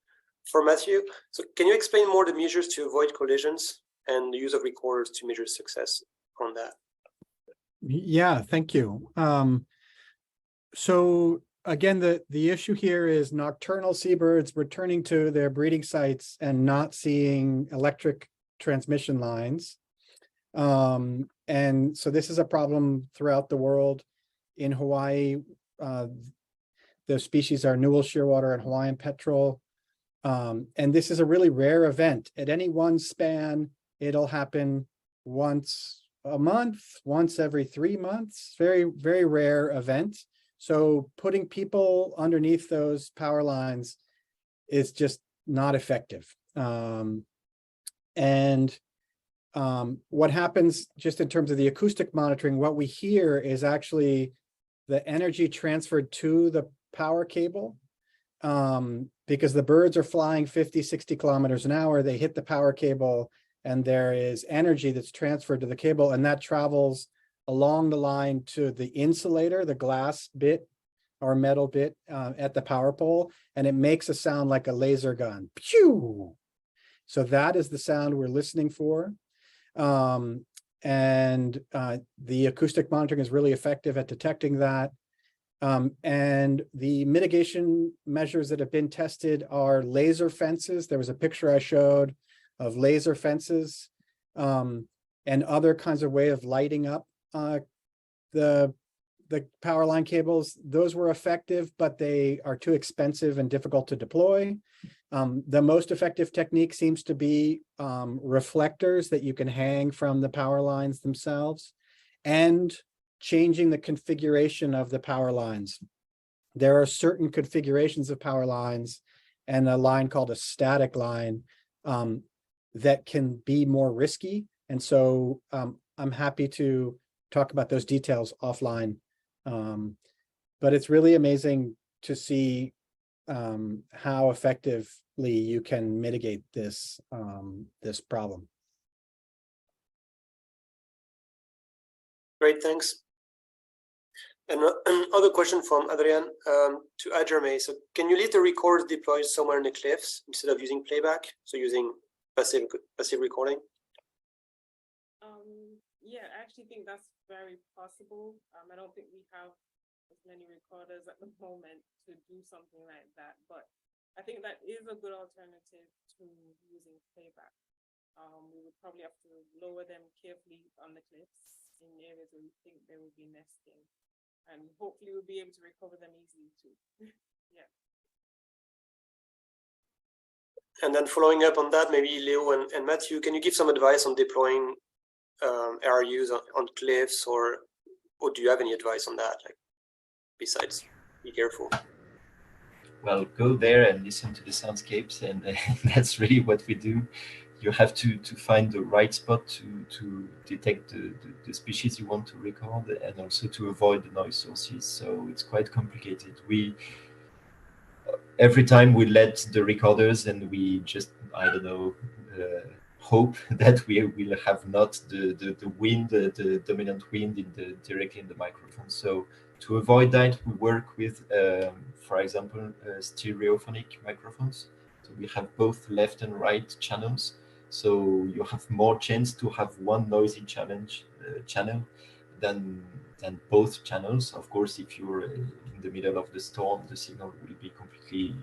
for Matthew. So can you explain more the measures to avoid collisions and the use of recorders to measure success on that? Yeah, thank you. So again, the issue here is nocturnal seabirds returning to their breeding sites and not seeing electric transmission lines. And so this is a problem throughout the world. In Hawaii, the species are Newell shearwater and Hawaiian petrel. And this is a really rare event. At any one span, it'll happen once a month, once every 3 months. Very, very rare event. So putting people underneath those power lines is just not effective. What happens just in terms of the acoustic monitoring, what we hear is actually the energy transferred to the power cable, because the birds are flying 50, 60 kilometers an hour. They hit the power cable and there is energy that's transferred to the cable, and that travels along the line to the insulator, the glass bit or metal bit at the power pole, and it makes a sound like a laser gun. Pew! So that is the sound we're listening for. The acoustic monitoring is really effective at detecting that. And the mitigation measures that have been tested are laser fences. There was a picture I showed of laser fences and other kinds of way of lighting up the power line cables. Those were effective, but they are too expensive and difficult to deploy. The most effective technique seems to be reflectors that you can hang from the power lines themselves, and changing the configuration of the power lines. There are certain configurations of power lines and a line called a static line that can be more risky. And so I'm happy to talk about those details offline. But it's really amazing to see how effectively you can mitigate this this problem. Great, thanks. And another question from Adrian to Ajerme. So can you leave the recorders deployed somewhere in the cliffs instead of using playback? So using passive recording? Yeah, I actually think that's very possible. I don't think we have as many recorders at the moment to do something like that, but I think that is a good alternative to using playback. We would probably have to lower them carefully on the cliffs in areas where we think they will be nesting, and hopefully we'll be able to recover them easily too. Yeah. And then following up on that, maybe Leo and Matthew, can you give some advice on deploying ARUs on cliffs, or do you have any advice on that? Like, besides, be careful. Well, go there and listen to the soundscapes, and that's really what we do. You have to find the right spot to detect the species you want to record, and also to avoid the noise sources. So it's quite complicated. Every time we let the recorders, and we just, I don't know, hope that we will have not the wind, the dominant wind directly in the microphone. So to avoid that, we work with, for example, stereophonic microphones. So we have both left and right channels. So you have more chance to have one noisy channel than both channels. Of course, if you're in the middle of the storm, the signal will be completely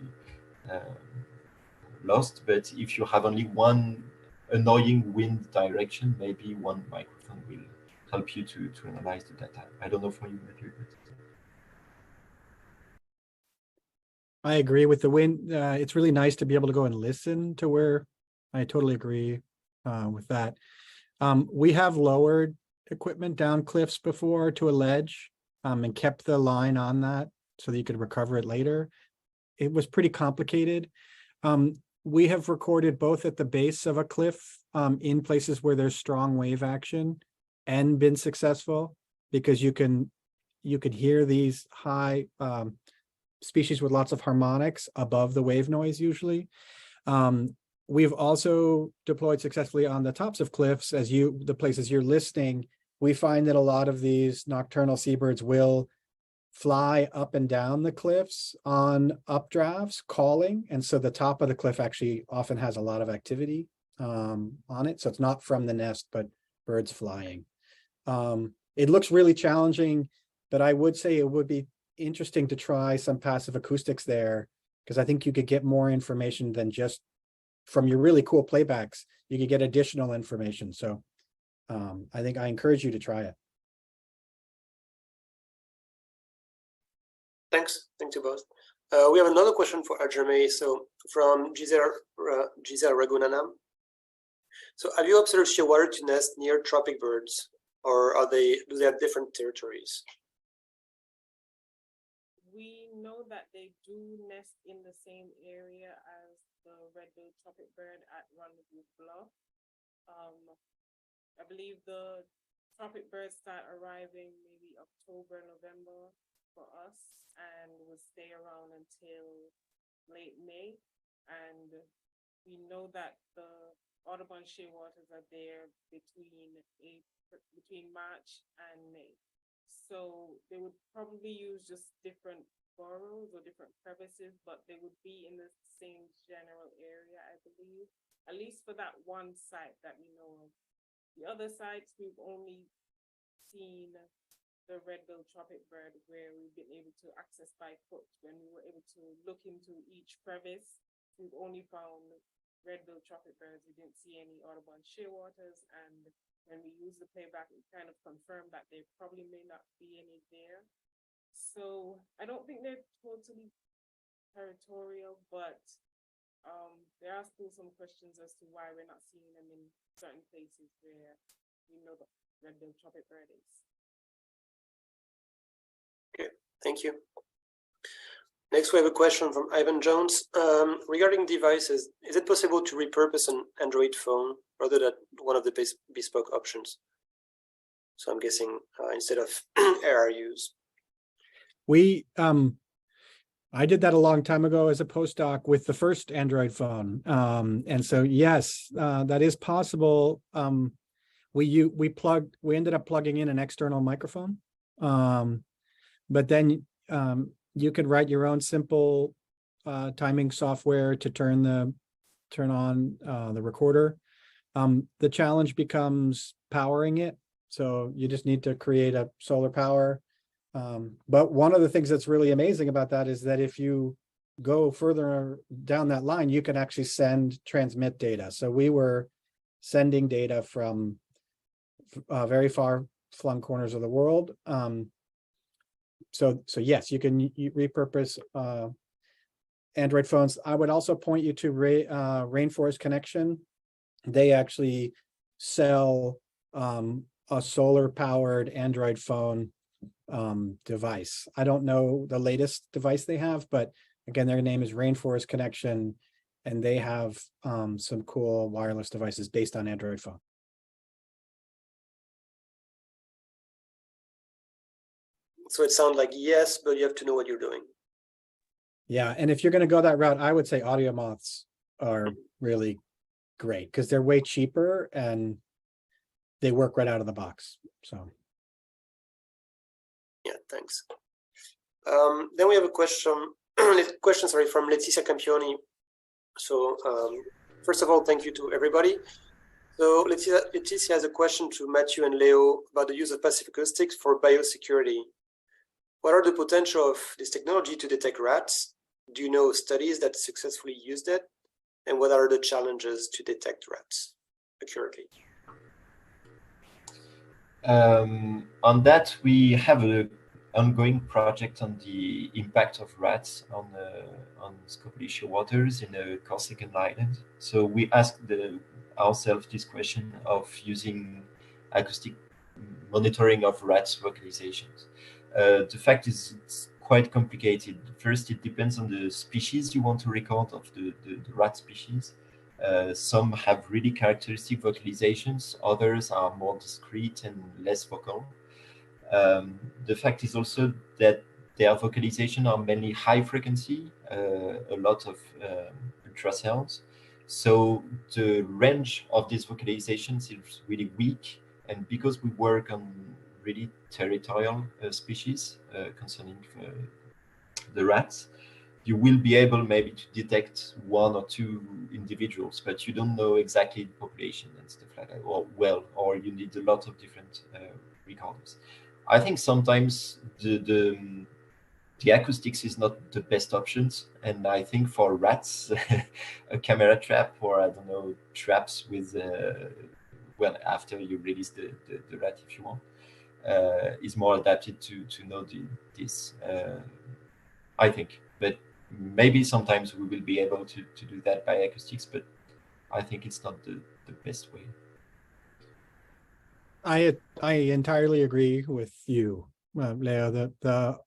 lost. But if you have only one annoying wind direction, maybe one microphone will help you to analyze the data. I don't know for you, Matthew. I agree with the wind. It's really nice to be able to go and listen to where, I totally agree with that. We have lowered equipment down cliffs before to a ledge and kept the line on that so that you could recover it later. It was pretty complicated. We have recorded both at the base of a cliff in places where there's strong wave action and been successful because you could hear these high species with lots of harmonics above the wave noise usually. We've also deployed successfully on the tops of cliffs the places you're listing. We find that a lot of these nocturnal seabirds will fly up and down the cliffs on updrafts calling. And so the top of the cliff actually often has a lot of activity on it. So it's not from the nest, but birds flying. It looks really challenging, but I would say it would be interesting to try some passive acoustics there, because I think you could get more information than just from your really cool playbacks. You could get additional information. So I think I encourage you to try it. Thanks you both. We have another question for Ajame. So from Giselle Raghunanam. So have you observed shearwater to nest near tropic birds, or do they have different territories? We know that they do nest in the same area as the red-billed tropic bird at Rendezvous Bluff. I believe the tropic birds start arriving maybe October, November for us, and will stay around until late May. And we know that the Audubon shearwaters are there between March and May. So they would probably use just different burrows or different crevices, but they would be in the same general area, I believe, at least for that one site that we know of. The other sites, we've only seen the red-billed tropic bird where we've been able to access by foot. When we were able to look into each crevice, we've only found red-billed tropic birds. We didn't see any Audubon shearwaters, and when we use the playback, we kind of confirmed that there probably may not be any there. So I don't think they're totally territorial, but there are still some questions as to why we're not seeing them in certain places where we know the red-billed tropic bird is. Okay, thank you. Next, we have a question from Ivan Jones. Regarding devices, is it possible to repurpose an Android phone rather than one of the bespoke options? So I'm guessing instead of ARUs. I did that a long time ago as a postdoc with the first Android phone. And so, yes, that is possible. We ended up plugging in an external microphone. But then you could write your own simple timing software to turn on the recorder. The challenge becomes powering it. So you just need to create a solar power. But one of the things that's really amazing about that is that if you go further down that line, you can actually transmit data. So we were sending data from very far flung corners of the world. So yes, you can repurpose Android phones. I would also point you to Rainforest Connection. They actually sell a solar powered Android phone device. I don't know the latest device they have, but again, their name is Rainforest Connection, and they have some cool wireless devices based on Android phone. So it sounds like yes, but you have to know what you're doing. Yeah, and if you're going to go that route, I would say AudioMoths are really great because they're way cheaper and they work right out of the box. So yeah, thanks. Then we have a question from Letizia Campioni. So first of all, thank you to everybody. So Letizia has a question to Matthew and Leo about the use of passive acoustics for biosecurity. What are the potential of this technology to detect rats? Do you know studies that successfully used it? And what are the challenges to detect rats accurately? On that, we have a ongoing project on the impact of rats on Scopoliscia waters in a Corsican island. So we asked ourselves this question of using acoustic monitoring of rats' vocalizations. The fact is, it's quite complicated. First, it depends on the species you want to record of the rat species. Some have really characteristic vocalizations, others are more discreet and less vocal. The fact is also that their vocalization are mainly high frequency, a lot of ultrasounds. So the range of these vocalizations is really weak. And because we work on really territorial species concerning the rats, you will be able maybe to detect one or two individuals, but you don't know exactly the population and stuff like that, or you need a lot of different recorders. I think sometimes the acoustics is not the best options, and I think for rats, a camera trap, or I don't know, traps with after you release the rat if you want, is more adapted to know this. I think, but maybe sometimes we will be able to do that by acoustics, but I think it's not the best way. I entirely agree with you, Leo. The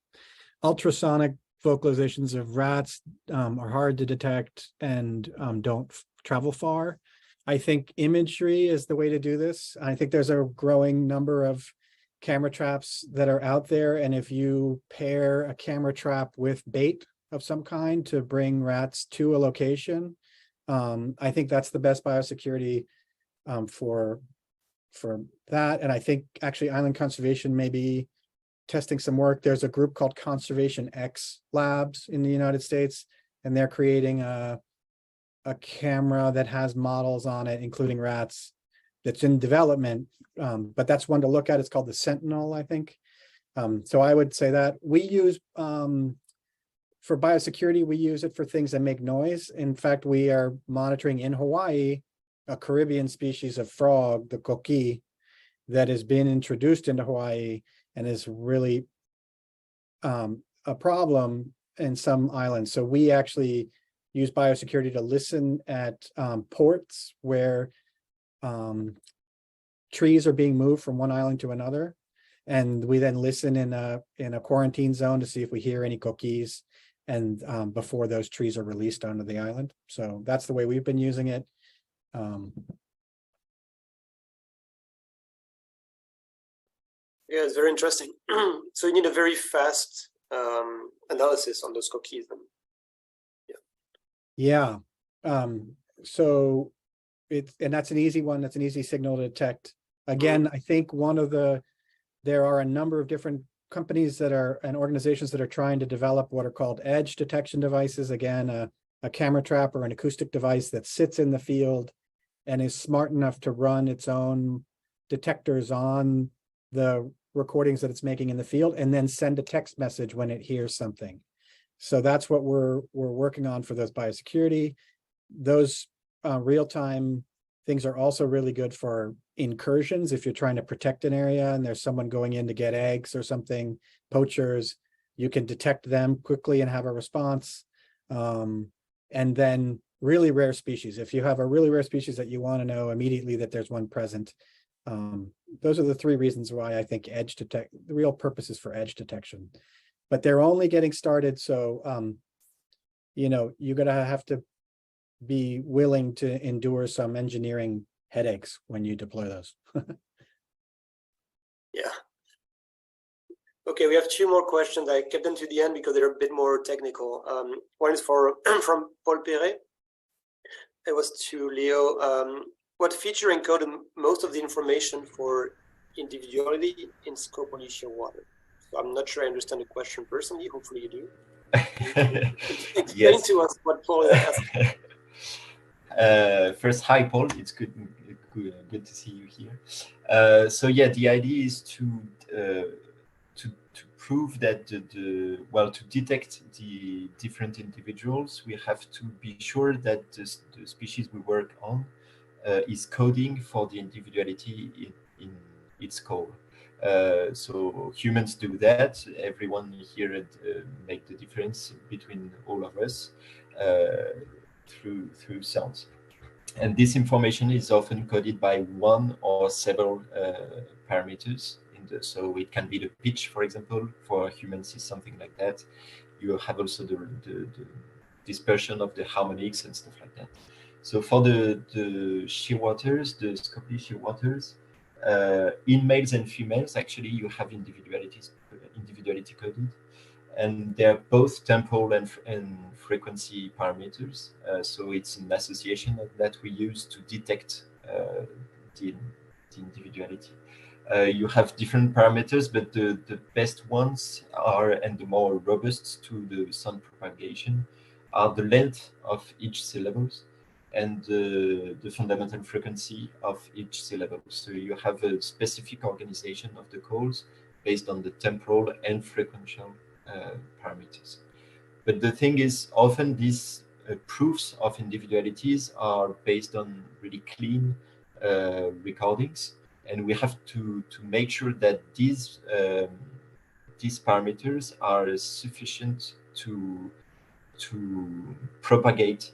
ultrasonic vocalizations of rats are hard to detect and don't travel far. I think imagery is the way to do this. I think there's a growing number of camera traps that are out there, and if you pair a camera trap with bait of some kind to bring rats to a location, I think that's the best biosecurity for that. And I think actually Island Conservation may be testing some work. There's a group called Conservation X Labs in the United States, and they're creating a camera that has models on it, including rats, that's in development. But that's one to look at. It's called the Sentinel, I think. So I would say that we use, for biosecurity, we use it for things that make noise. In fact, we are monitoring in Hawaii a Caribbean species of frog, the coqui, that has been introduced into Hawaii and is really a problem in some islands. So we actually use biosecurity to listen at ports where trees are being moved from one island to another. And we then listen in a quarantine zone to see if we hear any coquis and before those trees are released onto the island. So that's the way we've been using it. Yeah, it's very interesting. So you need a very fast analysis on those cookies. Yeah. So and that's an easy one. That's an easy signal to detect. Again, I think there are a number of different companies and organizations that are trying to develop what are called edge detection devices. Again, a camera trap or an acoustic device that sits in the field and is smart enough to run its own detectors on the recordings that it's making in the field and then send a text message when it hears something. So that's what we're working on for those biosecurity. Those real-time things are also really good for incursions. If you're trying to protect an area and there's someone going in to get eggs or something, poachers, you can detect them quickly and have a response. And then really rare species. If you have a really rare species that you want to know immediately that there's one present, those are the three reasons why I think the real purpose is for edge detection. But they're only getting started. So, you're going to have to be willing to endure some engineering headaches when you deploy those. Yeah. Okay, we have two more questions. I kept them to the end because they're a bit more technical. One is from Paul Perret. It was to Leo. What feature encoded most of the information for individuality in Scopoliscia water? So I'm not sure I understand the question personally. Hopefully you do. Explain to us what Paul is asking. First, hi Paul. It's good to see you here. So yeah, the idea is to prove that to detect the different individuals, we have to be sure that the species we work on is coding for the individuality in its code. So humans do that. Everyone here make the difference between all of us through sounds. And this information is often coded by one or several parameters. So it can be the pitch, for example, for humans is something like that. You have also the dispersion of the harmonics and stuff like that. So for the shear waters, the Scopely shear waters, in males and females, actually, you have individuality coded, and they're both temporal and frequency parameters. So it's an association that we use to detect the individuality. You have different parameters, but the best ones are, and the more robust to the sound propagation, are the length of each syllables and the fundamental frequency of each syllable. So you have a specific organization of the calls based on the temporal and frequential parameters. But the thing is, often these proofs of individualities are based on really clean recordings, and we have to make sure that these parameters are sufficient to propagate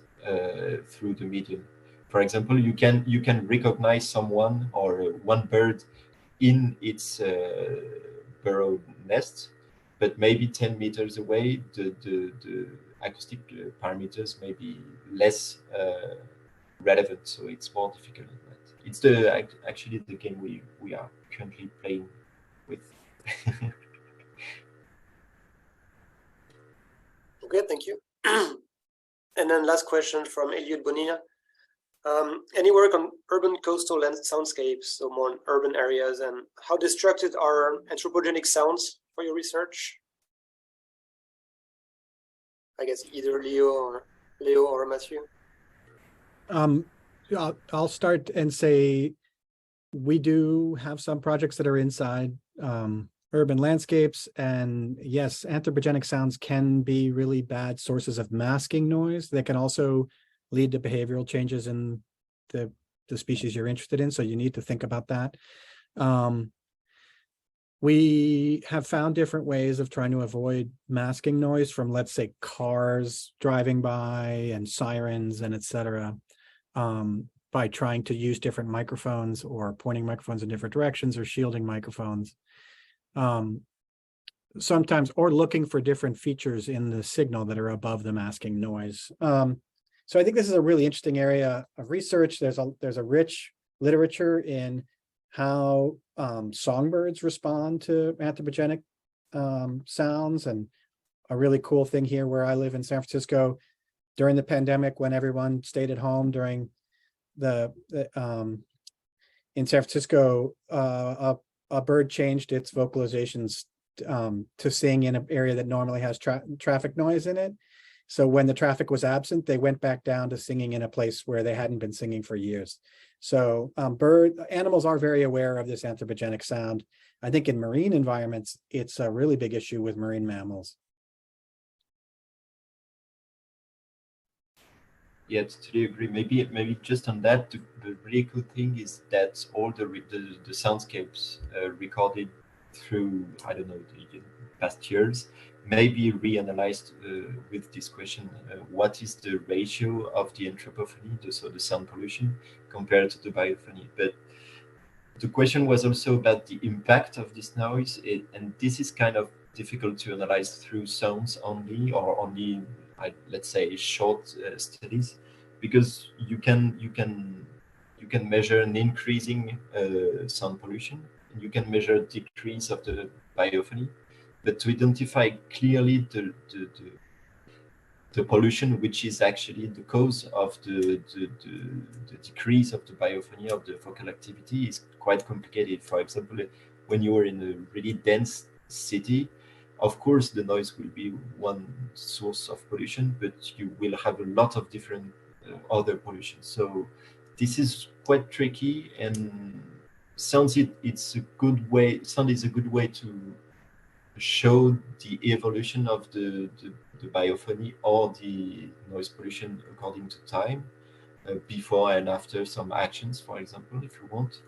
through the medium. For example, you can recognize someone or one bird in its burrow nest, but maybe 10 meters away, the acoustic parameters may be less relevant, so it's more difficult. It's actually the game we are currently playing with. Okay, thank you. And then last question from Eliud Bonilla. Any work on urban coastal soundscapes, so more in urban areas, and how destructive are anthropogenic sounds for your research? I guess either Leo or Matthew. I'll start and say we do have some projects that are inside urban landscapes, and yes, anthropogenic sounds can be really bad sources of masking noise. They can also lead to behavioral changes in the species you're interested in, so you need to think about that. We have found different ways of trying to avoid masking noise from, let's say, cars driving by and sirens and etc. By trying to use different microphones or pointing microphones in different directions or shielding microphones. Sometimes, or looking for different features in the signal that are above the masking noise. So I think this is a really interesting area of research. There's a rich literature in how songbirds respond to anthropogenic sounds. And a really cool thing here where I live in San Francisco, during the pandemic, when everyone stayed at home during in San Francisco, a bird changed its vocalizations to sing in an area that normally has traffic noise in it. So when the traffic was absent, they went back down to singing in a place where they hadn't been singing for years. So animals are very aware of this anthropogenic sound. I think in marine environments, it's a really big issue with marine mammals. Yeah, totally agree. Maybe just on that, the really cool thing is that all the soundscapes recorded through, I don't know, the past years may be reanalyzed with this question: what is the ratio of the anthropophony, so the sound pollution, compared to the biophony? But the question was also about the impact of this noise, and this is kind of difficult to analyze through sounds only, or only, let's say, short studies, because you can measure an increasing sound pollution, and you can measure a decrease of the biophony, but to identify clearly the pollution, which is actually the cause of the decrease of the biophony, of the vocal activity, is quite complicated. For example, when you are in a really dense city, of course, the noise will be one source of pollution, but you will have a lot of different other pollution. So this is quite tricky, and sound is a good way to show the evolution of the biophony or the noise pollution according to time, before and after some actions, for example, if you want.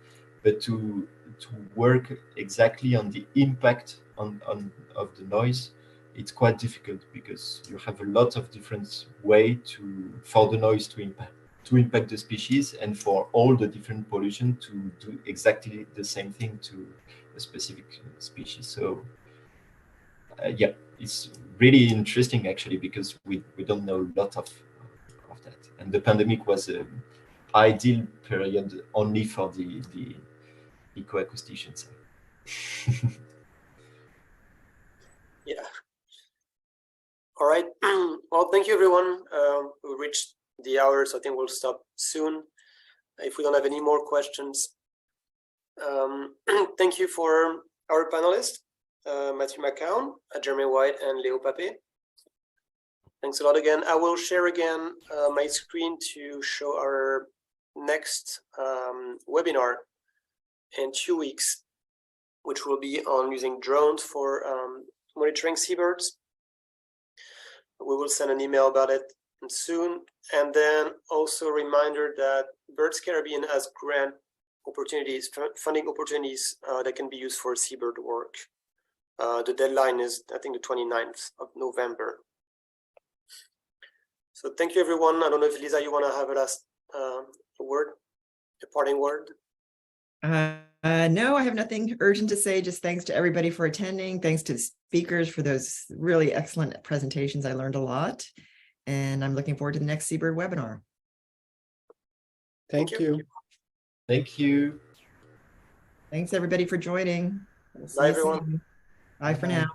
But to to work exactly on the impact of the noise, it's quite difficult because you have a lot of different way for the noise to impact the species, and for all the different pollution to do exactly the same thing to a specific species. So yeah, it's really interesting actually, because we don't know a lot of that, and the pandemic was an ideal period only for the ecoacousticians. Yeah. All right. Well, thank you, everyone. We reached the hour, so I think we'll stop soon if we don't have any more questions. Thank you for our panelists, Matthew McCown, Jeremy White, and Leo Pape. Thanks a lot again. I will share again my screen to show our next webinar in 2 weeks, which will be on using drones for monitoring seabirds. We will send an email about it soon. And then also a reminder that Birds Caribbean has grant opportunities, funding opportunities that can be used for seabird work. The deadline is, I think, the 29th of November. So thank you, everyone. I don't know if Lisa, you want to have a last word, a parting word? No, I have nothing urgent to say. Just thanks to everybody for attending. Thanks to the speakers for those really excellent presentations. I learned a lot, and I'm looking forward to the next Seabird webinar. Thank you. Thank you. Thanks everybody for joining. We'll see Bye, you everyone. soon. Bye for now.